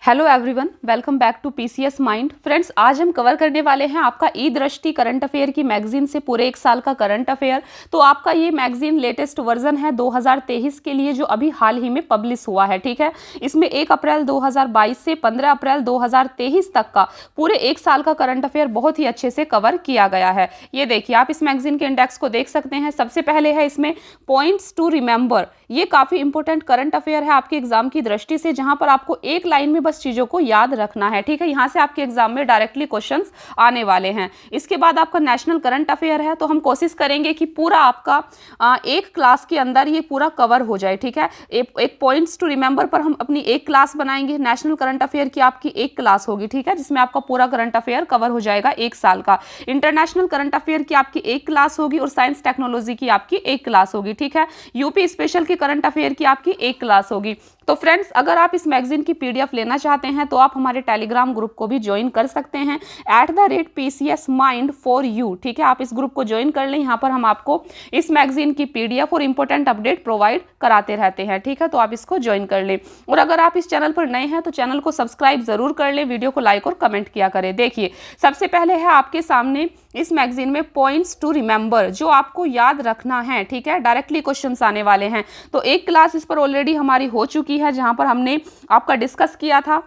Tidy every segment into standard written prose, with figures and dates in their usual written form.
Hello everyone, welcome back to PCS mind. Friends, आज हम cover करने वाले हैं आपका ई दृष्टि करंट अफेयर की मैगजीन से पूरे एक साल का करंट अफेयर। तो आपका ये मैगजीन लेटेस्ट वर्जन है 2023 के लिए, जो अभी हाल ही में पब्लिश हुआ है। ठीक है, इसमें 1 अप्रैल 2022 से 15 अप्रैल 2023 तक का पूरे एक साल का करंट अफेयर बहुत ही अच्छे से कवर किया गया है। ये देखिए, आप इस मैगजीन के इंडेक्स को देख सकते हैं। सबसे पहले है इसमें पॉइंट्स टू रिमेंबर। ये काफी इंपॉर्टेंट करंट अफेयर है आपके एग्जाम की दृष्टि से, जहां पर आपको एक लाइन में बस चीजों को याद रखना है। ठीक है, यहां से आपके एग्जाम में डायरेक्टली क्वेश्चंस आने वाले हैं। इसके बाद आपका नेशनल करंट अफेयर है, तो हम कोशिश करेंगे कि पूरा आपका एक क्लास के अंदर ये पूरा कवर हो जाए। ठीक है, एक पॉइंट्स टू रिमेंबर पर हम अपनी एक क्लास बनाएंगे। नेशनल करंट अफेयर की आपकी एक क्लास होगी, ठीक है, जिसमें आपका पूरा करंट अफेयर कवर हो जाएगा एक साल का। इंटरनेशनल करंट अफेयर की आपकी एक क्लास होगी और साइंस टेक्नोलॉजी की आपकी एक क्लास होगी। ठीक है, यूपी स्पेशल की करंट अफेयर की आपकी एक क्लास होगी। तो फ्रेंड्स, अगर आप इस मैगजीन की पीडीएफ लेना चाहते हैं तो आप हमारे टेलीग्राम ग्रुप को भी ज्वाइन कर सकते हैं @PCSmind4U। ठीक है, आप इस ग्रुप को ज्वाइन कर लें। यहाँ पर हम आपको इस मैगजीन की पीडीएफ और इंपॉर्टेंट अपडेट प्रोवाइड कराते रहते हैं। ठीक है, तो आप इसको ज्वाइन कर लें। और अगर आप इस चैनल पर नए हैं तो चैनल को सब्सक्राइब जरूर कर लें, वीडियो को लाइक और कमेंट किया करें। देखिए, सबसे पहले है आपके सामने इस मैगजीन में पॉइंट्स टू रिमेंबर, जो आपको याद रखना है। ठीक है, डायरेक्टली क्वेश्चंस आने वाले हैं। तो एक क्लास इस पर ऑलरेडी हमारी हो चुकी है, जहां पर हमने आपका डिस्कस किया था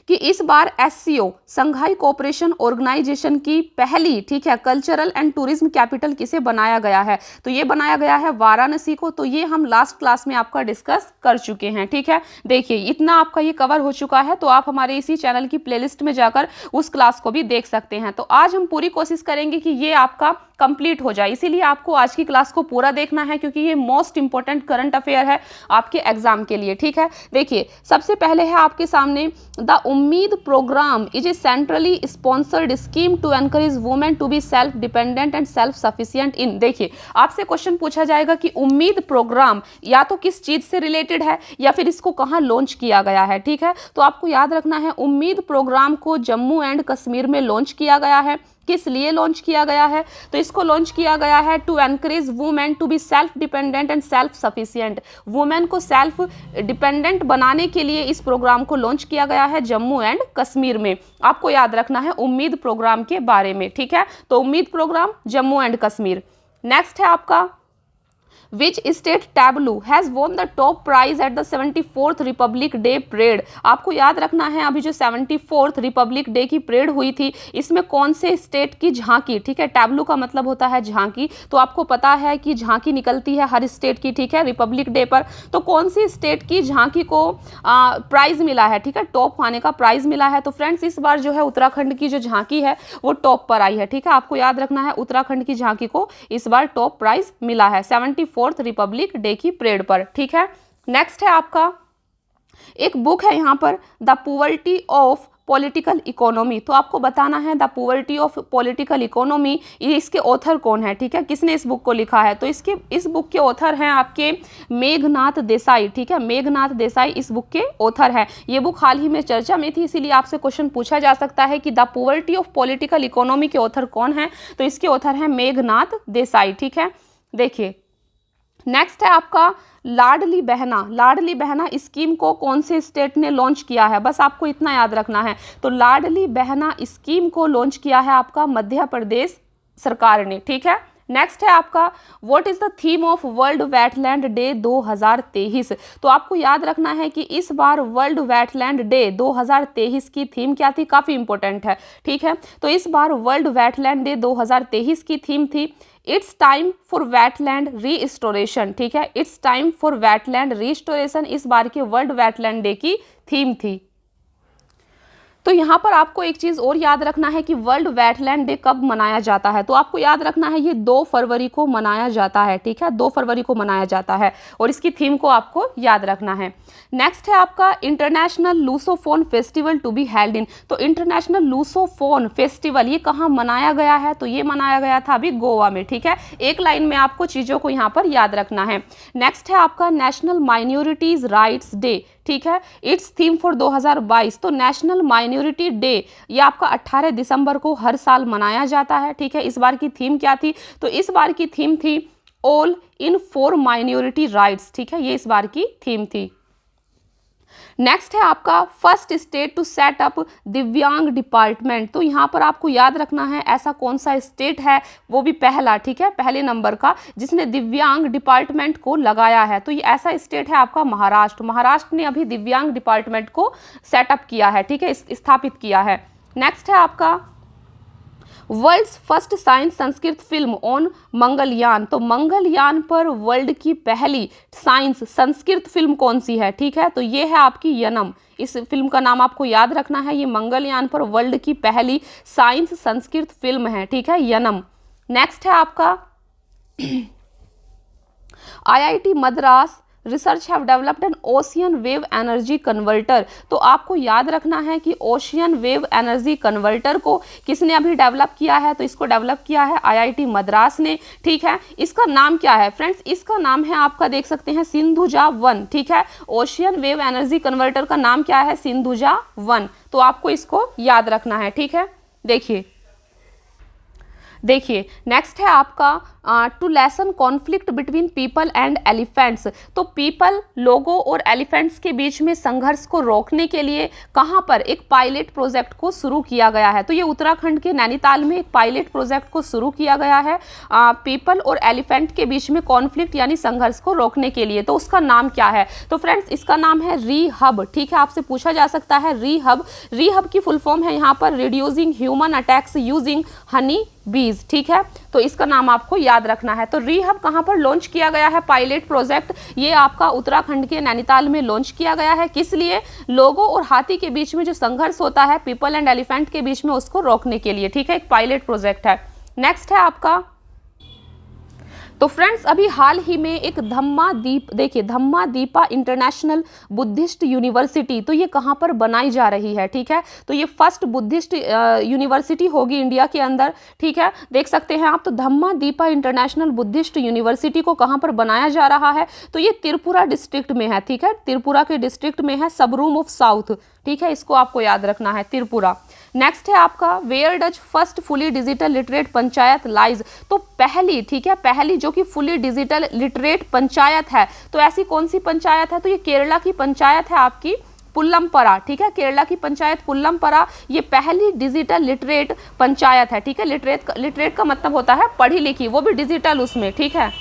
कि इस बार एससीओ संघाई कोऑपरेशन ऑर्गेनाइजेशन की पहली, ठीक है, कल्चरल एंड टूरिज्म कैपिटल किसे बनाया गया है। तो ये बनाया गया है वाराणसी को। तो ये हम लास्ट क्लास में आपका डिस्कस कर चुके हैं। ठीक है, देखिए इतना आपका ये कवर हो चुका है। तो आप हमारे इसी चैनल की प्लेलिस्ट में जाकर उस क्लास को भी देख सकते हैं। तो आज हम पूरी कोशिश करेंगे कि ये आपका कंप्लीट हो जाए, इसीलिए आपको आज की क्लास को पूरा देखना है, क्योंकि ये मोस्ट इंपॉर्टेंट करंट अफेयर है आपके एग्जाम के लिए। ठीक है, देखिए सबसे पहले है आपके सामने the Umeed programme is a centrally sponsored scheme to encourage women to be self dependent and self sufficient in. देखिए, आपसे क्वेश्चन पूछा जाएगा कि उम्मीद प्रोग्राम या तो किस चीज से रिलेटेड है या फिर इसको कहाँ लॉन्च किया गया है। ठीक है, तो आपको याद रखना है उम्मीद प्रोग्राम को जम्मू एंड कश्मीर में लॉन्च किया गया है। किस लिए लॉन्च किया गया है? तो इसको लॉन्च किया गया है to encourage women to be self dependent and self sufficient. Women को सेल्फ डिपेंडेंट बनाने के लिए इस प्रोग्राम को लॉन्च किया गया है जम्मू एंड कश्मीर में। आपको याद रखना है उम्मीद प्रोग्राम के बारे में। ठीक है, तो Umeed program Jammu and Kashmir. Next है आपका Which state tableau has won the top prize at the 74th Republic Day Parade? आपको याद रखना है अभी जो 74th रिपब्लिक डे की परेड हुई थी, इसमें कौन से स्टेट की झांकी, ठीक है, टैब्लू का मतलब होता है झांकी। तो आपको पता है कि झांकी निकलती है हर स्टेट की, ठीक है, रिपब्लिक डे पर। तो कौन सी स्टेट की झांकी को प्राइज मिला है, ठीक है, टॉप आने का प्राइज मिला है। तो फ्रेंड्स, इस बार जो है उत्तराखंड की जो झांकी है वो टॉप पर आई है। ठीक है, आपको याद रखना है उत्तराखंड की झांकी को इस बार टॉप प्राइज मिला है 74th रिपब्लिक डे की परेड पर। ठीक है, नेक्स्ट है आपका एक बुक है यहाँ पर the poverty of political economy. तो आपको बताना है the poverty of political economy, ये इसके ऑथर कौन है, ठीक है, किसने इस बुक को लिखा है। तो इस बुक के ऑथर हैं आपके मेघनाथ देसाई। ठीक है, मेघनाथ देसाई इस बुक के ऑथर हैं। ये बुक हाल ही में चर्चा में थी, इसीलिए आपसे क्वेश्चन पूछा जा सकता है कि the poverty of political economy के ऑथर कौन है। तो इसके ऑथर हैं मेघनाथ देसाई। ठीक है, देखिए नेक्स्ट है आपका लाडली बहना। लाडली बहना स्कीम को कौन से स्टेट ने लॉन्च किया है, बस आपको इतना याद रखना है। तो लाडली बहना स्कीम को लॉन्च किया है आपका मध्य प्रदेश सरकार ने। ठीक है, नेक्स्ट है आपका what is the theme of world wetland day 2023। तो आपको याद रखना है कि इस बार वर्ल्ड वेटलैंड डे 2023 की थीम क्या थी, काफी इंपॉर्टेंट है। ठीक है, तो इस बार वर्ल्ड वेटलैंड डे 2023 की थीम थी it's time for wetland restoration. ठीक है, it's time for wetland restoration इस बार के वर्ल्ड वेटलैंड डे की थीम थी। तो यहाँ पर आपको एक चीज़ और याद रखना है कि वर्ल्ड वेटलैंड डे कब मनाया जाता है। तो आपको याद रखना है ये 2 फरवरी को मनाया जाता है। ठीक है, 2 फरवरी को मनाया जाता है और इसकी थीम को आपको याद रखना है। नेक्स्ट है आपका international Lusophone festival to be held in. तो इंटरनेशनल लूसोफोन फेस्टिवल ये कहाँ मनाया गया है? तो ये मनाया गया था अभी गोवा में। ठीक है, एक लाइन में आपको चीज़ों को यहाँ पर याद रखना है। नेक्स्ट है आपका नेशनल माइनॉरिटीज राइट्स डे। ठीक है, इट्स थीम फॉर 2022। तो नेशनल माइनॉरिटी डे ये आपका 18 दिसंबर को हर साल मनाया जाता है। ठीक है, इस बार की थीम क्या थी? तो इस बार की थीम थी all in for minority rights. ठीक है, ये इस बार की थीम थी। नेक्स्ट है आपका first state to set up दिव्यांग डिपार्टमेंट। तो यहाँ पर आपको याद रखना है ऐसा कौन सा स्टेट है, वो भी पहला, ठीक है, पहले नंबर का, जिसने दिव्यांग डिपार्टमेंट को लगाया है। तो ये ऐसा स्टेट है आपका महाराष्ट्र। महाराष्ट्र ने अभी दिव्यांग डिपार्टमेंट को सेटअप किया है, ठीक है, स्थापित किया है। नेक्स्ट है आपका world's first science Sanskrit film on Mangalyaan. तो मंगलयान पर वर्ल्ड की पहली साइंस संस्कृत फिल्म कौन सी है, ठीक है, तो ये है आपकी यनम। इस फिल्म का नाम आपको याद रखना है, ये मंगलयान पर वर्ल्ड की पहली साइंस संस्कृत फिल्म है, ठीक है, यनम। नेक्स्ट है आपका IIT Madras research have developed N ocean wave energy converter. तो आपको याद रखना है कि ओशियन वेव एनर्जी कन्वर्टर को किसने अभी डेवलप किया है, तो इसको डेवलप किया है IIT मद्रास ने, ठीक है। इसका नाम क्या है फ्रेंड्स, इसका नाम है आपका देख सकते हैं सिंधुजा 1, ठीक है। ओशियन वेव एनर्जी कन्वर्टर का नाम क्या है, सिंधुजा 1। तो आपको इसको याद रखना है, ठीक है। देखिए नेक्स्ट है आपका to lessen conflict between people and elephants. तो पीपल, लोगों और एलिफेंट्स के बीच में संघर्ष को रोकने के लिए कहाँ पर एक पायलट प्रोजेक्ट को शुरू किया गया है। तो ये उत्तराखंड के नैनीताल में एक पायलट प्रोजेक्ट को शुरू किया गया है पीपल और एलिफेंट के बीच में कॉन्फ्लिक्ट यानी संघर्ष को रोकने के लिए। तो उसका नाम क्या है, तो फ्रेंड्स इसका नाम है रीहब, ठीक है। आपसे पूछा जा सकता है रीहब। रीहब की फुल फॉर्म है यहाँ पर reducing human attacks using Honey बीज, ठीक है। तो इसका नाम आपको याद रखना है। तो रीहब कहाँ पर लॉन्च किया गया है पायलट प्रोजेक्ट, ये आपका उत्तराखंड के नैनीताल में लॉन्च किया गया है। किस लिए, लोगों और हाथी के बीच में जो संघर्ष होता है पीपल एंड एलिफेंट के बीच में, उसको रोकने के लिए, ठीक है, एक पायलट प्रोजेक्ट है। नेक्स्ट है आपका, तो फ्रेंड्स अभी हाल ही में एक धम्मादीप, देखिए धम्मादीपा इंटरनेशनल बुद्धिस्ट यूनिवर्सिटी, तो ये कहाँ पर बनाई जा रही है, ठीक है। तो ये फर्स्ट बुद्धिस्ट यूनिवर्सिटी होगी इंडिया के अंदर, ठीक है, देख सकते हैं आप। तो धम्मादीपा इंटरनेशनल बुद्धिस्ट यूनिवर्सिटी को कहाँ पर बनाया जा रहा है, तो ये त्रिपुरा डिस्ट्रिक्ट में है, ठीक है, त्रिपुरा के डिस्ट्रिक्ट में है, सबरूम ऑफ साउथ, ठीक है, इसको आपको याद रखना है, त्रिपुरा। नेक्स्ट है आपका where does first fully digital literate panchayat lies. तो पहली, ठीक है, पहली जो कि फुली डिजिटल लिटरेट पंचायत है, तो ऐसी कौन सी पंचायत है, तो ये केरला की पंचायत है आपकी पुल्लमपरा, ठीक है, केरला की पंचायत पुल्लमपरा, ये पहली डिजिटल लिटरेट पंचायत है, ठीक है। लिटरेट का मतलब होता है पढ़ी लिखी, वो भी डिजिटल उसमें, ठीक है।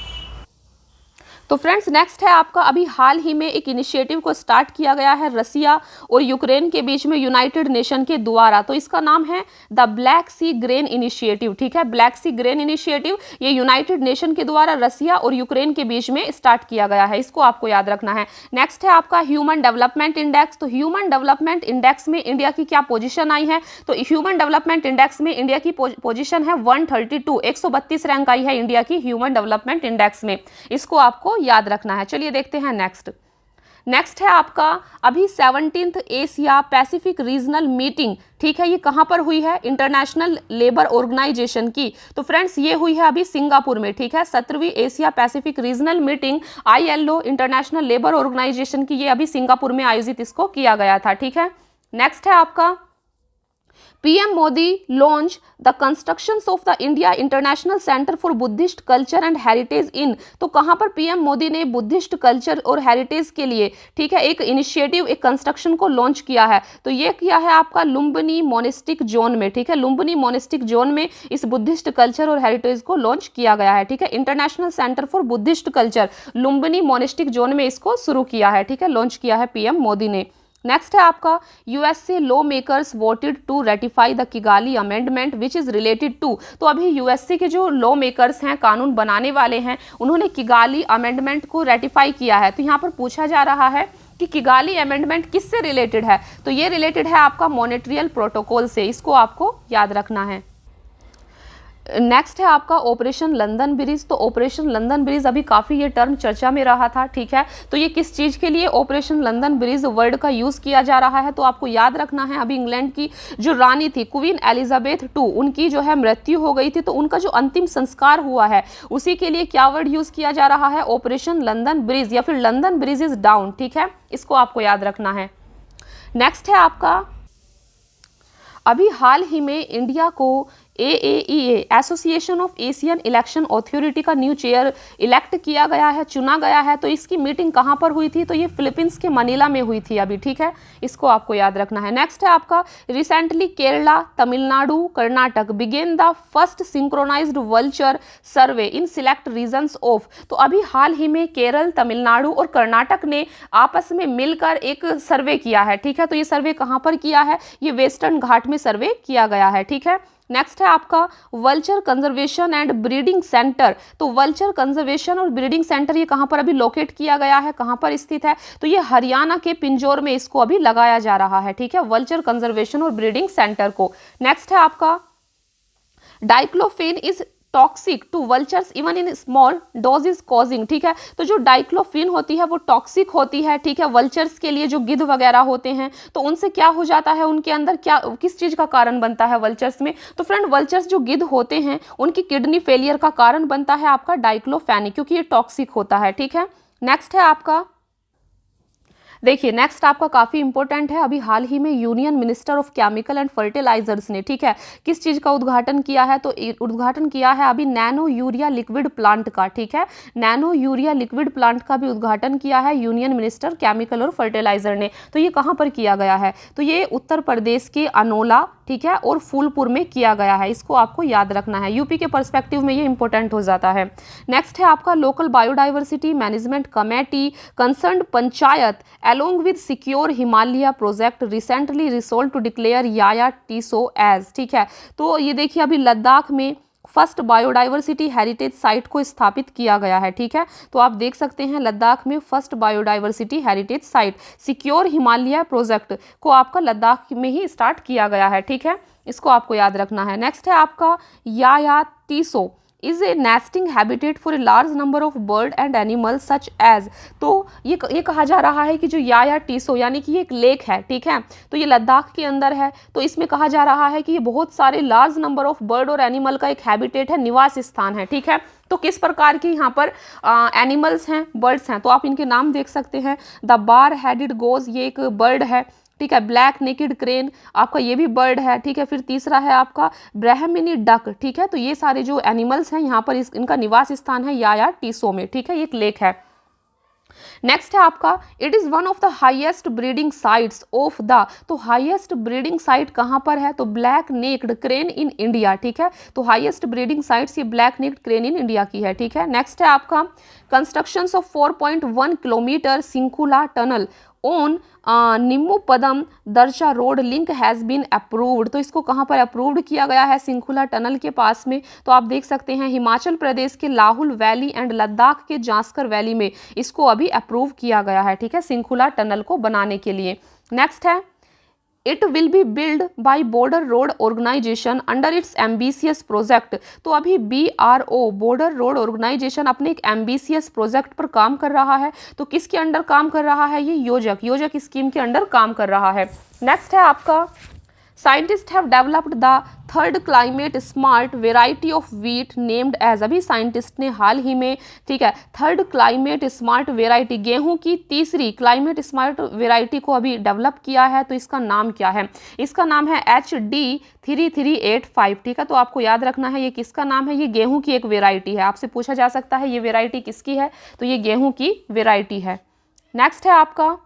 तो फ्रेंड्स नेक्स्ट है आपका अभी हाल ही में एक इनिशिएटिव को स्टार्ट किया गया है रसिया और यूक्रेन के बीच में यूनाइटेड नेशन के द्वारा। तो इसका नाम है the Black Sea grain initiative, ठीक है, ब्लैक सी ग्रेन इनिशिएटिव, ये यूनाइटेड नेशन के द्वारा रसिया और यूक्रेन के बीच में स्टार्ट किया गया है, इसको आपको याद रखना है। नेक्स्ट है आपका ह्यूमन डेवलपमेंट इंडेक्स। तो ह्यूमन डेवलपमेंट इंडेक्स में इंडिया की क्या पोजीशन आई है, तो ह्यूमन डेवलपमेंट इंडेक्स में इंडिया की पोजीशन है 132, 132 रैंक आई है इंडिया की ह्यूमन डेवलपमेंट इंडेक्स में, इसको आपको याद रखना है। चलिए देखते हैं नेक्स्ट है आपका अभी 17th Asia Pacific regional meeting, ठीक है, ये कहां पर हुई है, इंटरनेशनल लेबर ऑर्गेनाइजेशन की। तो फ्रेंड्स ये हुई है अभी सिंगापुर में, ठीक है, 17वीं Asia Pacific regional meeting ILO international labour organisation की, ये अभी सिंगापुर में आयोजित इसको किया गया था, ठीक है। नेक्स्ट है आपका PM Modi launch the constructions of the India international centre for Buddhist culture and heritage इन। तो कहाँ पर PM मोदी ने बुद्धिस्ट कल्चर और हेरिटेज के लिए, ठीक है, एक इनिशिएटिव, एक कंस्ट्रक्शन को लॉन्च किया है। तो ये किया है आपका लुम्बिनी मोनेस्टिक जोन में, ठीक है, लुम्बिनी मोनेस्टिक जोन में इस बुद्धिस्ट कल्चर और हेरिटेज को लॉन्च किया गया है, ठीक है। International centre for Buddhist culture Lumbini monastic zone में इसको शुरू किया है, ठीक है, लॉन्च किया है PM मोदी ने। नेक्स्ट है आपका USA law makers voted to ratify the Kigali amendment which is related to. तो अभी USA के जो लॉ मेकर्स हैं, कानून बनाने वाले हैं, उन्होंने किगाली अमेंडमेंट को रेटिफाई किया है। तो यहाँ पर पूछा जा रहा है कि किगाली अमेंडमेंट किससे रिलेटेड है, तो ये रिलेटेड है आपका मॉनेट्रियल प्रोटोकॉल से, इसको आपको याद रखना है। नेक्स्ट है आपका ऑपरेशन लंदन ब्रिज। तो ऑपरेशन लंदन ब्रिज अभी काफ़ी ये टर्म चर्चा में रहा था, ठीक है। तो ये किस चीज़ के लिए ऑपरेशन लंदन ब्रिज वर्ड का यूज़ किया जा रहा है, तो आपको याद रखना है अभी इंग्लैंड की जो रानी थी क्वीन एलिजाबेथ II, उनकी जो है मृत्यु हो गई थी, तो उनका जो अंतिम संस्कार हुआ है उसी के लिए क्या वर्ड यूज़ किया जा रहा है, ऑपरेशन लंदन ब्रिज या फिर लंदन ब्रिज इज डाउन, ठीक है, इसको आपको याद रखना है। नेक्स्ट है आपका अभी हाल ही में इंडिया को AAEA association of Asian election authority का न्यू चेयर इलेक्ट किया गया है, चुना गया है। तो इसकी मीटिंग कहाँ पर हुई थी? तो ये फिलीपींस के मनीला में हुई थी अभी, ठीक है, इसको आपको याद रखना है। नेक्स्ट है आपका recently Kerala, Tamil Nadu, Karnataka began the first synchronised vulture survey in select regions of. तो अभी हाल ही में केरल, तमिलनाडु और कर्नाटक ने आपस में मिलकर एक सर्वे किया है, ठीक है। तो ये सर्वे कहाँ पर किया है? ये वेस्टर्न घाट में सर्वे किया गया है, ठीक है। नेक्स्ट है आपका vulture conservation and breeding centre. तो वल्चर कंजर्वेशन और ब्रीडिंग सेंटर ये कहाँ पर अभी लोकेट किया गया है, कहाँ पर स्थित है? तो ये हरियाणा के पिंजौर में इसको अभी लगाया जा रहा है, ठीक है, वल्चर कंजर्वेशन और ब्रीडिंग सेंटर को। नेक्स्ट है आपका diclofenac is toxic to vultures even in small dose is causing, ठीक है। तो जो डाइक्लोफिन होती है वो टॉक्सिक होती है, ठीक है, वल्चर्स के लिए, जो गिद्ध वगैरह होते हैं तो उनसे क्या हो जाता है, उनके अंदर क्या किस चीज़ का कारण बनता है वल्चर्स में? तो फ्रेंड वल्चर्स जो गिद्ध होते हैं उनकी किडनी फेलियर का कारण बनता है आपका डाइक्लोफेनिक, क्योंकि ये टॉक्सिक होता है, ठीक है। नेक्स्ट है आपका, देखिए नेक्स्ट आपका काफ़ी इंपॉर्टेंट है। अभी हाल ही में union minister of chemical and fertilisers ने, ठीक है, किस चीज़ का उद्घाटन किया है? तो उद्घाटन किया है अभी नैनो यूरिया लिक्विड प्लांट का, ठीक है, नैनो यूरिया लिक्विड प्लांट का भी उद्घाटन किया है यूनियन मिनिस्टर केमिकल और फर्टिलाइजर ने। तो ये कहाँ पर किया गया है? तो ये उत्तर प्रदेश के अनोला, ठीक है, और फूलपुर में किया गया है, इसको आपको याद रखना है। यूपी के पर्सपेक्टिव में ये इंपॉर्टेंट हो जाता है। नेक्स्ट है आपका local biodiversity management committee concerned panchayat along with secure Himalaya project recently resolved to declare Yahya टीसो as, ठीक है। तो ये देखिए अभी लद्दाख में फर्स्ट बायोडाइवर्सिटी हेरिटेज साइट को स्थापित किया गया है, ठीक है। तो आप देख सकते हैं लद्दाख में first biodiversity heritage site secure Himalaya project को आपका लद्दाख में ही स्टार्ट किया गया है, ठीक है, इसको आपको याद रखना है। नेक्स्ट है आपका Yaya Tso is a nesting habitat for a large number of bird and animal such as. तो ये कहा जा रहा है कि जो याया टीसो यानी कि ये एक लेक है, ठीक है, तो ये लद्दाख के अंदर है। तो इसमें कहा जा रहा है कि ये बहुत सारे लार्ज नंबर ऑफ बर्ड और एनिमल का एक हैबिटेट है, निवास स्थान है, ठीक है। तो किस प्रकार की यहाँ पर एनिमल्स हैं, बर्ड्स हैं, तो आप इनके नाम देख सकते हैं। द बार हेडेड गोज ये एक बर्ड है, ठीक है, ब्लैक नेकेड क्रेन आपका ये भी बर्ड है, ठीक है। फिर तीसरा है आपका ब्रह्मनी डक, ठीक है। तो ये सारे जो एनिमल्स हैं यहाँ पर इनका निवास स्थान है याया टीसो में, ठीक है, ये एक लेक है। नेक्स्ट है आपका it is one of the highest breeding sites of the. तो हाईएस्ट ब्रीडिंग साइट कहाँ पर है? तो black necked crane in India, ठीक है। तो हाईएस्ट ब्रीडिंग साइट्स ये black necked crane in India की है, ठीक है। नेक्स्ट है आपका constructions of 4.1 kilometre Shinkula tunnel on Nimmu Padam Darcha road link has been approved. तो इसको कहाँ पर अप्रूव्ड किया गया है? सिंकुला टनल के पास में। तो आप देख सकते हैं हिमाचल प्रदेश के लाहुल वैली एंड लद्दाख के जांस्कर वैली में इसको अभी अप्रूव किया गया है, ठीक है, सिंकुला टनल को बनाने के लिए। नेक्स्ट है it will be build by border road organisation under its ambitious project. तो अभी BRO बॉर्डर रोड ऑर्गेनाइजेशन अपने एक एम्बिशियस प्रोजेक्ट पर काम कर रहा है। तो किसके अंडर काम कर रहा है? ये योजक स्कीम के अंडर काम कर रहा है। नेक्स्ट है आपका scientist have developed the third climate smart variety of wheat named as. अभी साइंटिस्ट ने हाल ही में, ठीक है, थर्ड क्लाइमेट स्मार्ट वेराइटी गेहूं की तीसरी क्लाइमेट स्मार्ट वेराइटी को अभी डेवलप किया है। तो इसका नाम क्या है? इसका नाम है HD3385, ठीक है। तो आपको याद रखना है ये किसका नाम है? ये गेहूं की एक वेराइटी है। आपसे पूछा जा सकता है ये वेराइटी किसकी है? तो ये गेहूं की वेराइटी है। नेक्स्ट है आपका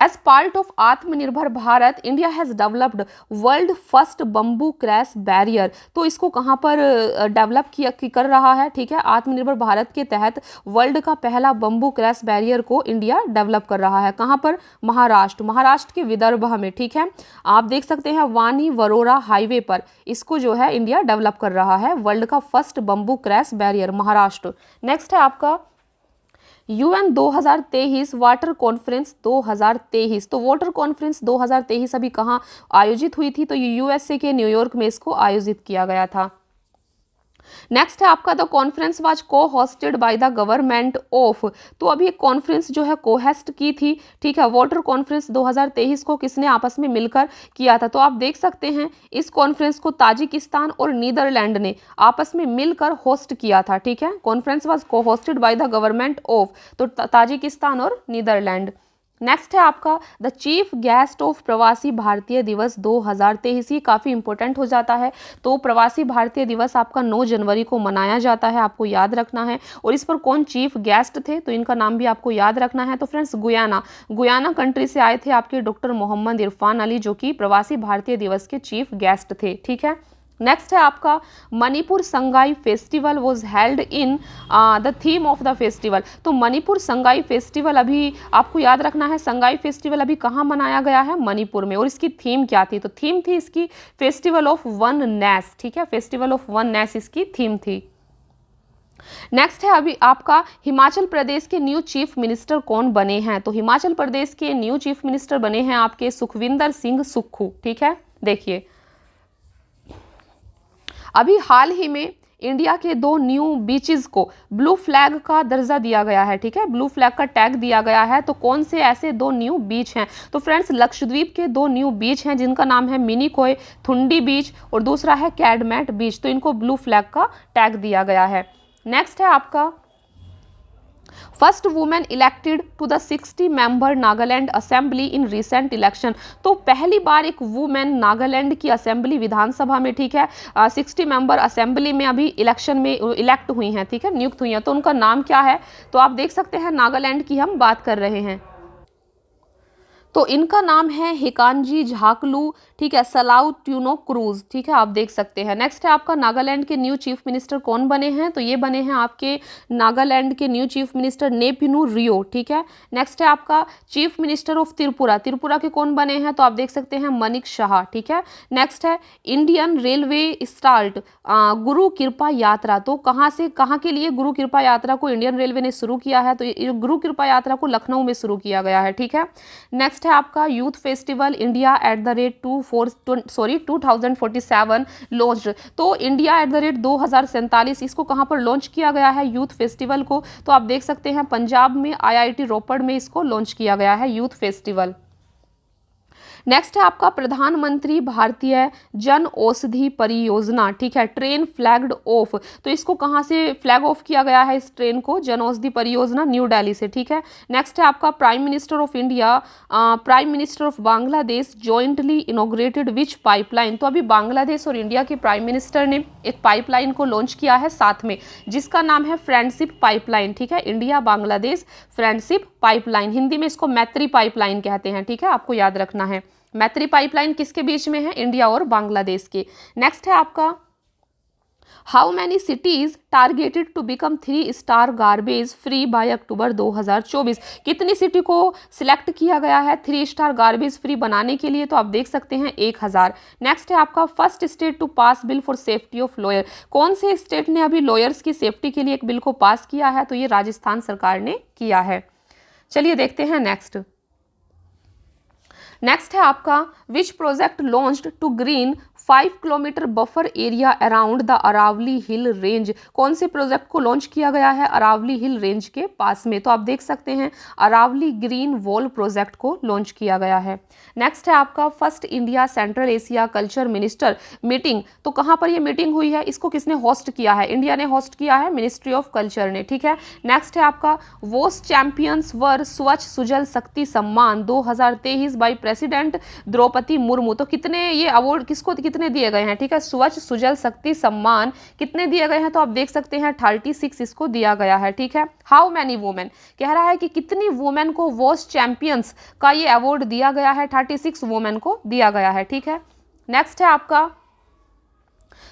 As part of आत्मनिर्भर Bharat India has developed world first bamboo crash barrier. तो इसको कहाँ पर डेवलप कर रहा है? ठीक है, आत्मनिर्भर भारत के तहत वर्ल्ड का पहला बम्बू क्रैश बैरियर को इंडिया डेवलप कर रहा है। कहाँ पर? महाराष्ट्र के विदर्भ में, ठीक है। आप देख सकते हैं वानी वरोरा हाईवे पर इसको जो है इंडिया डेवलप कर रहा है, वर्ल्ड का first bamboo crash barrier Maharashtra. Next है आपका UN 2023 वाटर कॉन्फ्रेंस 2023। तो वाटर कॉन्फ्रेंस 2023 अभी कहाँ आयोजित हुई थी? तो USA के न्यूयॉर्क में इसको आयोजित किया गया था। नेक्स्ट है आपका द कॉन्फ्रेंस वाज को hosted by the government of. तो अभी एक कॉन्फ्रेंस जो है कोहेस्ट की थी, ठीक है। वाटर कॉन्फ्रेंस 2023 को किसने आपस में मिलकर किया था? तो आप देख सकते हैं इस कॉन्फ्रेंस को ताजिकिस्तान और नीदरलैंड ने आपस में मिलकर होस्ट किया था, ठीक है। कॉन्फ्रेंस वाज को hosted by the government of, तो ताजिकिस्तान और नीदरलैंड। नेक्स्ट है आपका द चीफ गेस्ट ऑफ प्रवासी भारतीय दिवस 2023। ये काफ़ी इंपॉर्टेंट हो जाता है। तो प्रवासी भारतीय दिवस आपका 9 जनवरी को मनाया जाता है, आपको याद रखना है। और इस पर कौन चीफ गेस्ट थे, तो इनका नाम भी आपको याद रखना है। तो फ्रेंड्स गुयाना कंट्री से आए थे आपके डॉक्टर मोहम्मद इरफान अली, जो कि प्रवासी भारतीय दिवस के चीफ गेस्ट थे। ठीक है। नेक्स्ट है आपका Manipur Sangai festival was held in the theme of the festival. तो मणिपुर संगाई फेस्टिवल अभी आपको याद रखना है, संगाई फेस्टिवल अभी कहाँ मनाया गया है, मणिपुर में। और इसकी थीम क्या थी, तो थीम थी इसकी फेस्टिवल ऑफ वन नेस। ठीक है, फेस्टिवल ऑफ वन नेस इसकी थीम थी। नेक्स्ट है अभी आपका हिमाचल प्रदेश के न्यू चीफ मिनिस्टर कौन बने हैं। तो हिमाचल प्रदेश के न्यू चीफ मिनिस्टर बने हैं आपके सुखविंदर सिंह सुक्खू। ठीक है, देखिए अभी हाल ही में इंडिया के 2 न्यू बीचेस को ब्लू फ्लैग का दर्जा दिया गया है। ठीक है, ब्लू फ्लैग का टैग दिया गया है। तो कौन से ऐसे 2 न्यू बीच हैं, तो फ्रेंड्स लक्षद्वीप के 2 न्यू बीच हैं जिनका नाम है मिनीकोय थुंडी बीच और दूसरा है कैडमैट बीच। तो इनको ब्लू फ्लैग का टैग दिया गया है। नेक्स्ट है आपका first women elected to the 60 member Nagaland assembly in recent election. तो पहली बार एक वुमेन नागालैंड की असेंबली विधानसभा में, ठीक है, 60 मेंबर असेंबली में अभी इलेक्शन में इलेक्ट हुई हैं, ठीक है, नियुक्त हुई हैं। तो उनका नाम क्या है, तो आप देख सकते हैं नागालैंड की हम बात कर रहे हैं। तो इनका नाम है हिकांजी झाकलू, ठीक है, सलाउ ट्यूनो क्रूज। ठीक है, आप देख सकते हैं। नेक्स्ट है आपका नागालैंड के न्यू चीफ मिनिस्टर कौन बने हैं, तो ये बने हैं आपके नागालैंड के न्यू चीफ मिनिस्टर नेपिनु रियो। ठीक है। नेक्स्ट है आपका chief minister of Tripura, Tripura के कौन बने हैं, तो आप देख सकते हैं मनिक शाह। ठीक है। नेक्स्ट है इंडियन रेलवे स्टार्ट गुरु कृपा यात्रा। तो कहाँ के लिए गुरु कृपा यात्रा को इंडियन रेलवे ने शुरू किया है, तो गुरु कृपा यात्रा को लखनऊ में शुरू किया गया है। ठीक है। नेक्स्ट है आपका यूथ फेस्टिवल इंडिया @ 2047 लॉन्च्ड। तो इंडिया @ 2047 इसको कहां पर लॉन्च किया गया है, यूथ फेस्टिवल को, तो आप देख सकते हैं पंजाब में IIT रोपड़ में इसको लॉन्च किया गया है यूथ फेस्टिवल। नेक्स्ट है आपका प्रधानमंत्री भारतीय जन औषधि परियोजना। ठीक है, ट्रेन फ्लैग्ड ऑफ। तो इसको कहाँ से फ्लैग ऑफ किया गया है, इस ट्रेन को, जन औषधि परियोजना, न्यू दिल्ली से। ठीक है। नेक्स्ट है आपका prime minister of India prime minister of Bangladesh jointly inaugurated which pipeline. तो अभी बांग्लादेश और इंडिया के प्राइम मिनिस्टर ने एक पाइपलाइन को लॉन्च किया है साथ में, जिसका नाम है फ्रेंडशिप पाइपलाइन। ठीक है, India Bangladesh friendship pipeline, Hindi में इसको मैत्री पाइपलाइन कहते हैं। ठीक है, आपको याद रखना है। मैत्री पाइपलाइन किसके बीच में है, इंडिया और बांग्लादेश के। नेक्स्ट है आपका how many cities targeted to become 3 star garbage free by October 2024। कितनी सिटी को सिलेक्ट किया गया है 3 स्टार गार्बेज फ्री बनाने के लिए, तो आप देख सकते हैं 1000। नेक्स्ट है आपका first state to pass bill for safety of lawyer. कौन से स्टेट ने अभी लॉयर्स की सेफ्टी के लिए एक बिल को पास किया है, तो ये राजस्थान सरकार ने किया है। चलिए देखते हैं नेक्स्ट है आपका which project launched to green 5 kilometre buffer area around the Aravalli hill range. कौन से प्रोजेक्ट को लॉन्च किया गया है, अरावली हिल रेंज के पास में, तो आप देख सकते हैं अरावली ग्रीन वॉल प्रोजेक्ट को लॉन्च किया गया है। नेक्स्ट है आपका first India central Asia culture minister meeting. तो कहाँ पर ये मीटिंग हुई है, इसको किसने होस्ट किया है, इंडिया ने होस्ट किया है, मिनिस्ट्री ऑफ कल्चर ने। ठीक है। नेक्स्ट है आपका वोस चैंपियंस वर स्वच्छ सुजल शक्ति सम्मान 2023 बाई प्रेसिडेंट द्रौपदी मुर्मू। तो कितने ये अवार्ड किसको कितने दिए गए हैं, ठीक है, स्वच्छ सुजल शक्ति सम्मान कितने दिए गए हैं, तो आप देख सकते हैं 36 इसको दिया गया है। ठीक है। हाउ मैनी वुमेन, कह रहा है कि कितनी वुमेन को वॉस चैंपियंस का ये अवार्ड दिया गया है, 36 वुमेन को दिया गया है। ठीक है। नेक्स्ट है आपका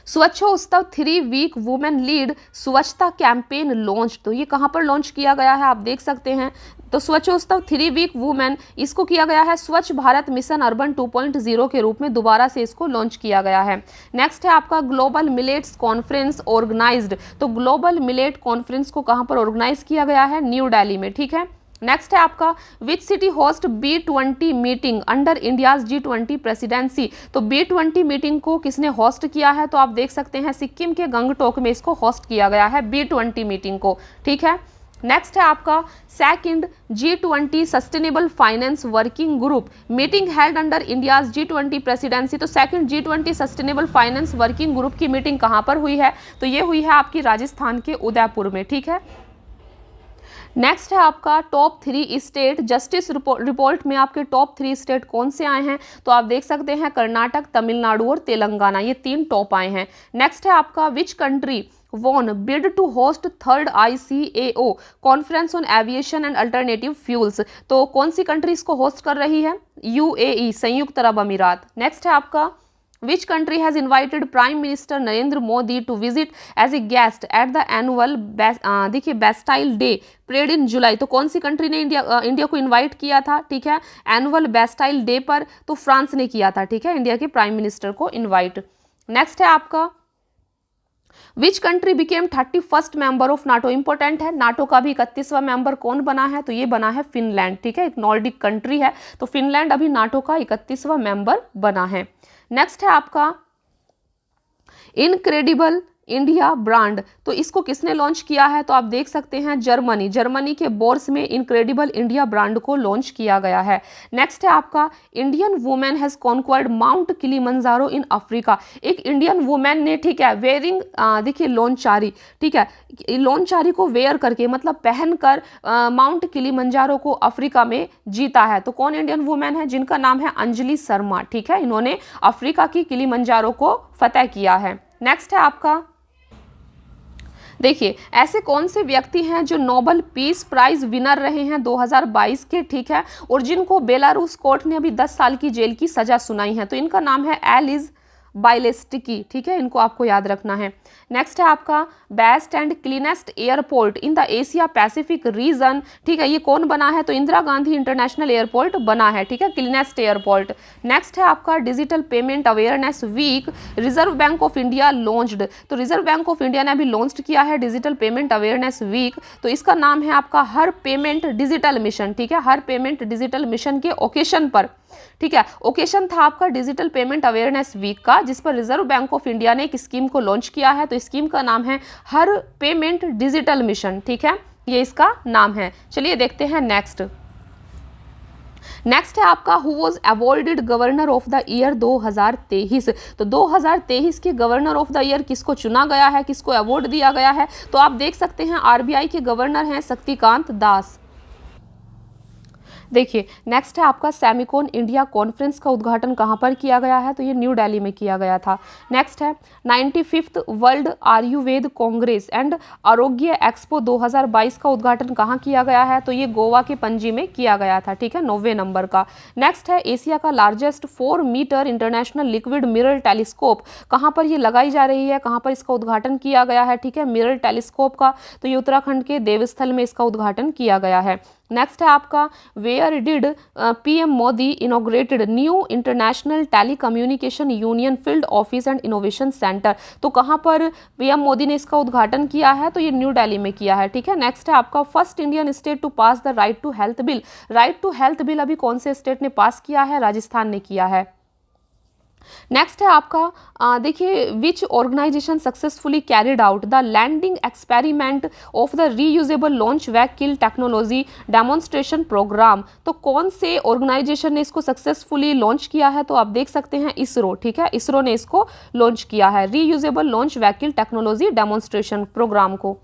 स्वच्छोत्सव 3 वीक वुमेन लीड स्वच्छता कैंपेन लॉन्च। तो ये कहाँ पर लॉन्च किया गया है, आप देख सकते हैं। तो स्वच्छोत्सव 3 वीक वुमेन इसको किया गया है स्वच्छ भारत मिशन अर्बन 2.0 के रूप में दोबारा से इसको लॉन्च किया गया है। नेक्स्ट है आपका ग्लोबल मिलेट्स कॉन्फ्रेंस ऑर्गेनाइज्ड। तो ग्लोबल मिलेट कॉन्फ्रेंस को कहाँ पर ऑर्गेनाइज किया गया है, न्यू दिल्ली में। ठीक है। नेक्स्ट है आपका which city host B20 meeting under India's G20 presidency. तो B20 मीटिंग को किसने होस्ट किया है, तो आप देख सकते हैं सिक्किम के गंगटोक में इसको होस्ट किया गया है B20 मीटिंग को। ठीक है। नेक्स्ट है आपका second G20 sustainable finance working group meeting held under India's G20 presidency. तो second G20 sustainable finance working group की मीटिंग कहाँ पर हुई है, तो ये हुई है आपकी राजस्थान के उदयपुर में। ठीक है। नेक्स्ट है आपका टॉप 3 स्टेट जस्टिस रिपोर्ट में आपके टॉप 3 स्टेट कौन से आए हैं, तो आप देख सकते हैं कर्नाटक, तमिलनाडु और तेलंगाना, ये 3 टॉप आए हैं। नेक्स्ट है आपका which country won bid to host third ICAO conference on aviation and alternative fuels, तो कौन सी कंट्री इसको होस्ट कर रही है, UAE, संयुक्त अरब अमीरात। नेक्स्ट है आपका Which country has invited Prime Minister Narendra Modi to visit as a guest at the annual देखिए Bastille Day परेड इन जुलाई, तो कौन सी कंट्री ने इंडिया को इनवाइट किया था, ठीक है, एनुअल बेस्टाइल डे पर, तो फ्रांस ने किया था, ठीक है, इंडिया के प्राइम मिनिस्टर को इनवाइट। नेक्स्ट है आपका which country became 31st member of NATO, important है, नाटो का भी 31वां मेंबर कौन बना है, तो ये बना है फिनलैंड, ठीक है, एक नॉर्डिक कंट्री है, तो फिनलैंड अभी नाटो का 31वां मेंबर बना है। नेक्स्ट है आपका इनक्रेडिबल इंडिया ब्रांड, तो इसको किसने लॉन्च किया है, तो आप देख सकते हैं जर्मनी के बोर्स में इनक्रेडिबल इंडिया ब्रांड को लॉन्च किया गया है। नेक्स्ट है आपका Indian women has conquered mount Kilimanjaro in Africa, एक इंडियन वुमेन ने, ठीक है, वेयरिंग देखिए लोनचारी, ठीक है, लोनचारी को वेयर करके मतलब पहनकर माउंट किलिमंजारो को अफ्रीका में जीता है, तो कौन इंडियन वुमेन है, जिनका नाम है अंजलि शर्मा, ठीक है, इन्होंने अफ्रीका की किलिमंजारो को फतेह किया है। नेक्स्ट है आपका देखिए ऐसे कौन से व्यक्ति हैं जो नोबेल पीस प्राइज विनर रहे हैं 2022 के, ठीक है, और जिनको बेलारूस कोर्ट ने अभी 10 साल की जेल की सजा सुनाई है, तो इनका नाम है एलिज बाइलेस्टिकी, ठीक है, इनको आपको याद रखना है। नेक्स्ट है आपका best and cleanest airport in the Asia Pacific region, ठीक है, ये कौन बना है, तो इंदिरा गांधी इंटरनेशनल एयरपोर्ट बना है, ठीक है, क्लीनेस्ट एयरपोर्ट। नेक्स्ट है आपका digital payment awareness week reserve bank of India launched, तो रिजर्व बैंक ऑफ इंडिया ने अभी लॉन्च किया है डिजिटल पेमेंट अवेयरनेस वीक, तो इसका नाम है आपका हर पेमेंट डिजिटल मिशन, ठीक है, हर पेमेंट डिजिटल मिशन के ओकेशन पर, ठीक है, ओकेशन था आपका डिजिटल पेमेंट अवेयरनेस वीक का, जिस पर रिजर्व बैंक ऑफ इंडिया ने एक स्कीम को लॉन्च किया है, तो स्कीम का नाम है हर पेमेंट डिजिटल मिशन, ठीक है, ये इसका नाम है। चलिए देखते हैं नेक्स्ट है आपका who was awarded governor of the year 2023, तो 2023 के गवर्नर ऑफ द ईयर किसको चुना गया है, किसको अवार्ड दिया गया है, तो आप देख सकते हैं RBI के गवर्नर हैं शक्तिकांत दास। देखिए नेक्स्ट है आपका सेमिकॉन इंडिया कॉन्फ्रेंस का उद्घाटन कहाँ पर किया गया है, तो ये न्यू दिल्ली में किया गया था। नेक्स्ट है 95th world Ayurveda Congress and आरोग्य एक्सपो 2022 का उद्घाटन कहाँ किया गया है, तो ये गोवा के पणजी में किया गया था, ठीक है, 90 नंबर का। नेक्स्ट है एशिया का largest 4 metre international liquid mirror telescope कहाँ पर ये लगाई जा रही है, कहाँ पर इसका उद्घाटन किया गया है, ठीक है, मिरर टेलीस्कोप का, तो ये उत्तराखंड के देवस्थल में इसका उद्घाटन किया गया है। नेक्स्ट है आपका where did PM Modi inaugurated new international telecommunication union field office and innovation centre, तो कहाँ पर PM मोदी ने इसका उद्घाटन किया है, तो ये न्यू दिल्ली में किया है, ठीक है। नेक्स्ट है आपका first Indian state to pass the right to health bill, right to health bill अभी कौन से स्टेट ने पास किया है, राजस्थान ने किया है। नेक्स्ट है आपका देखिए which organisation successfully carried out the landing experiment of the reusable launch vehicle technology demonstration programme, तो कौन से ऑर्गेनाइजेशन ने इसको सक्सेसफुली लॉन्च किया है, तो आप देख सकते हैं इसरो, ठीक है, इसरो ने इसको लॉन्च किया है reusable launch vehicle technology demonstration programme को।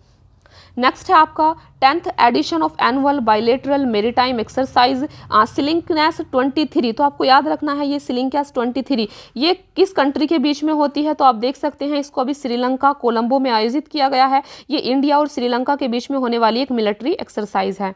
नेक्स्ट है आपका 10th edition of annual bilateral maritime exercise SLINEX 23, तो आपको याद रखना है ये सिलिंकनेस 23 ये किस कंट्री के बीच में होती है, तो आप देख सकते हैं इसको अभी श्रीलंका कोलंबो में आयोजित किया गया है, ये इंडिया और श्रीलंका के बीच में होने वाली एक मिलिट्री एक्सरसाइज है।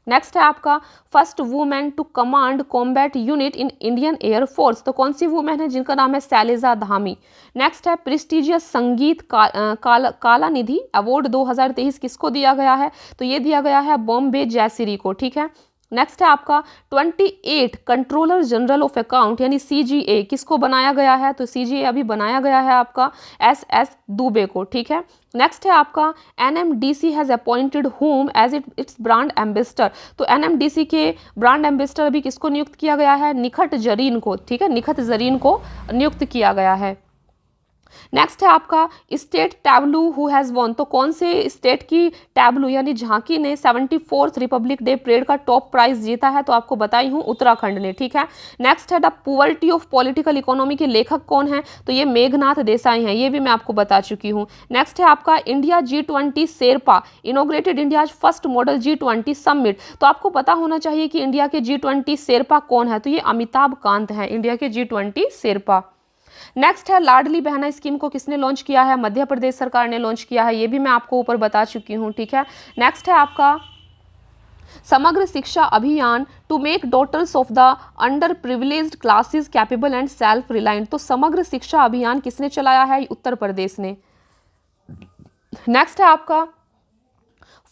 नेक्स्ट है आपका first women to command combat unit in Indian air force, तो कौन सी वुमेन है, जिनका नाम है शैलेजा धामी। नेक्स्ट है प्रेस्टिजियस संगीत काला निधि अवार्ड 2023 किसको दिया गया है, तो ये दिया गया है बॉम्बे जयसिरी को, ठीक है। नेक्स्ट है आपका 28 कंट्रोलर जनरल ऑफ अकाउंट यानी CGA किसको बनाया गया है, तो CGA अभी बनाया गया है आपका SS दुबे को, ठीक है। नेक्स्ट है आपका NMDC has appointed whom as its brand ambassador, तो NMDC के ब्रांड एम्बेसडर अभी किसको नियुक्त किया गया है, निखत जरीन को, ठीक है, निखत जरीन को नियुक्त किया गया है। नेक्स्ट है आपका state tableau who has won, तो कौन से स्टेट की टैब्लू यानी झांकी ने 74th रिपब्लिक डे परेड का टॉप प्राइज जीता है, तो आपको बताई हूँ उत्तराखंड ने, ठीक है। नेक्स्ट है the poverty of political economy के लेखक कौन है, तो ये मेघनाथ देसाई हैं, ये भी मैं आपको बता चुकी हूँ। नेक्स्ट है आपका India G20 Sherpa inaugurated India first model G20 summit, तो आपको पता होना चाहिए कि इंडिया के G20 शेरपा कौन है, तो ये अमिताभ कांत हैं इंडिया के G20 शेरपा। नेक्स्ट है लाडली बहना स्कीम को किसने लॉन्च किया है, मध्य प्रदेश सरकार ने लॉन्च किया है, ये भी मैं आपको ऊपर बता चुकी हूँ, ठीक है। नेक्स्ट है आपका Samagra Shiksha Abhiyan to make daughters of the underprivileged classes capable and self reliant, तो समग्र शिक्षा अभियान किसने चलाया है, उत्तर प्रदेश ने। नेक्स्ट है आपका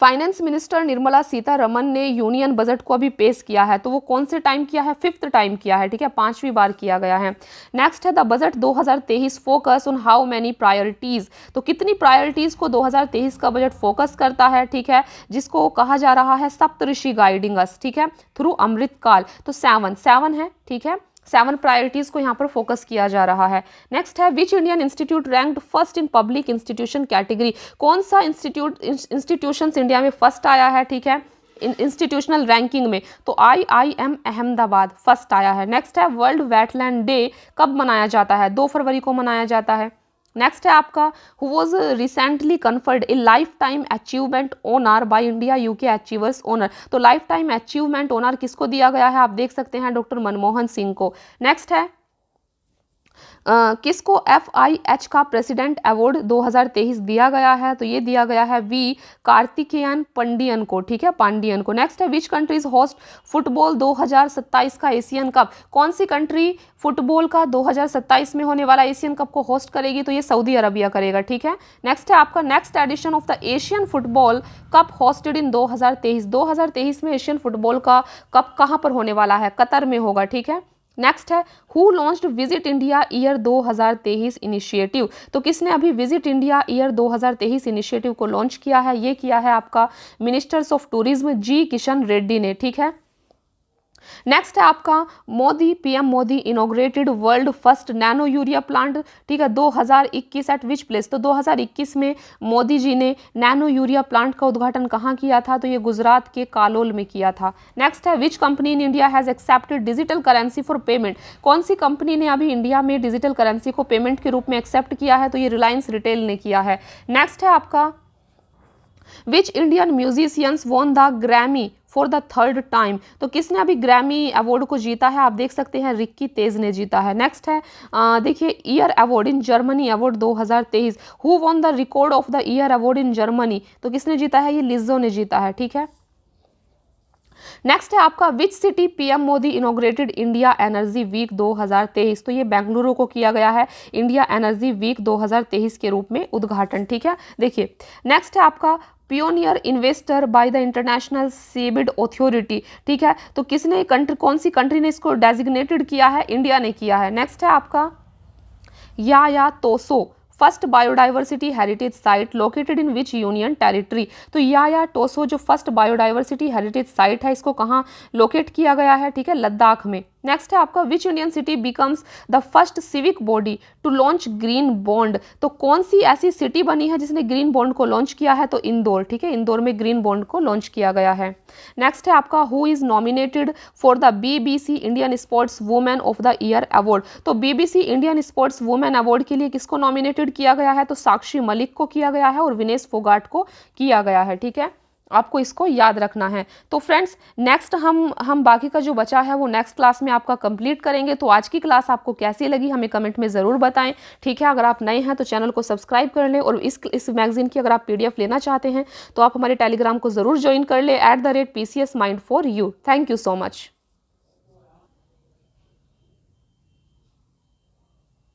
फाइनेंस मिनिस्टर निर्मला सीतारमन ने यूनियन बजट को अभी पेश किया है, तो वो कौन से टाइम किया है, 5th टाइम किया है, ठीक है, 5वीं बार किया गया है। नेक्स्ट है the budget 2023 focus on how many priorities, तो कितनी प्रायोरिटीज को 2023 का बजट फोकस करता है, ठीक है, जिसको कहा जा रहा है सप्तऋषि गाइडिंग अस, ठीक है, थ्रू अमृतकाल, तो 7 है, ठीक है, 7 प्रायोरिटीज को यहाँ पर फोकस किया जा रहा है। नेक्स्ट है which Indian institute ranked first in public institution category, कौन सा इंस्टीट्यूशंस इंडिया में फर्स्ट आया है, ठीक है, इंस्टीट्यूशनल रैंकिंग में, तो IIM अहमदाबाद फर्स्ट आया है। नेक्स्ट है वर्ल्ड वेटलैंड डे कब मनाया जाता है, 2 फरवरी को मनाया जाता है। नेक्स्ट है आपका who was recently conferred a lifetime achievement honour by India UK achievers honour, तो लाइफ टाइम अचीवमेंट ऑनर किसको दिया गया है, आप देख सकते हैं डॉक्टर मनमोहन सिंह को। नेक्स्ट है किसको FIH का प्रेसिडेंट अवार्ड 2023 दिया गया है, तो ये दिया गया है V कार्तिकेयन पंडियन को, ठीक है, पांडियन को। नेक्स्ट है विच कंट्रीज होस्ट फुटबॉल 2027 का एशियन कप, कौन सी कंट्री फुटबॉल का 2027 में होने वाला एशियन कप को होस्ट करेगी, तो ये सऊदी अरबिया करेगा, ठीक है। नेक्स्ट है आपका next edition of the Asian football cup hosted in 2023 में एशियन फुटबॉल का कप कहाँ पर होने वाला है, कतर में होगा, ठीक है। नेक्स्ट है who launched visit India year 2023 initiative, तो किसने अभी विजिट इंडिया ईयर 2023 इनिशिएटिव को लॉन्च किया है, ये किया है आपका ministers of tourism G Kishan Reddy ने, ठीक है। नेक्स्ट है आपका Modi PM Modi inaugurated world first nano urea plant, ठीक है, 2021 एट विच प्लेस, तो 2021 में मोदी जी ने नैनो यूरिया प्लांट का उद्घाटन कहाँ किया था, तो ये गुजरात के कालोल में किया था। नेक्स्ट है which company in India has accepted digital currency for payment, कौन सी कंपनी ने अभी इंडिया में डिजिटल करेंसी को पेमेंट के रूप में एक्सेप्ट किया है, तो ये रिलायंस रिटेल ने किया है। नेक्स्ट है आपका which Indian musicians won the Grammy for the 3rd time, तो किसने अभी ग्रैमी अवार्ड को जीता है, आप देख सकते हैं रिक्की तेज ने जीता है। नेक्स्ट है देखिए year award in Germany award 2023, who won the record of the year award in Germany, तो किसने जीता है, ये लिज्जो ने जीता है, ठीक है। नेक्स्ट है आपका which city PM Modi inaugurated India energy week 2023, तो ये बेंगलुरु को किया गया है इंडिया एनर्जी वीक 2023 के रूप में उद्घाटन, ठीक है। देखिए नेक्स्ट है आपका pioneer investor by the international seabed authority, ठीक है, तो किसने कंट्री, कौन सी कंट्री ने इसको डेजिग्नेटेड किया है, इंडिया ने किया है। नेक्स्ट है आपका Yaya Tso first biodiversity heritage site located in which union territory, तो या टोसो जो फर्स्ट बायोडाइवर्सिटी हेरिटेज साइट है इसको कहाँ लोकेट किया गया है, ठीक है, लद्दाख में। नेक्स्ट है आपका which Indian city becomes the first civic body to launch green bond, तो कौन सी ऐसी सिटी बनी है जिसने ग्रीन बॉन्ड को लॉन्च किया है, तो इंदौर, ठीक है, इंदौर में ग्रीन बॉन्ड को लॉन्च किया गया है। नेक्स्ट है आपका who is nominated for the BBC Indian sports women of the year award, तो BBC Indian sports women award के लिए किसको नॉमिनेटेड किया गया है, तो साक्षी मलिक को किया गया है और विनेश फोगाट को किया गया है, ठीक है, आपको इसको याद रखना है। तो फ्रेंड्स नेक्स्ट हम बाकी का जो बचा है वो नेक्स्ट क्लास में आपका कंप्लीट करेंगे। तो आज की क्लास आपको कैसी लगी हमें कमेंट में ज़रूर बताएं, ठीक है। अगर आप नए हैं तो चैनल को सब्सक्राइब कर लें और इस मैगजीन की अगर आप PDF लेना चाहते हैं तो आप हमारे टेलीग्राम को ज़रूर ज्वाइन कर लें @PCS Mind4U। Thank you so much.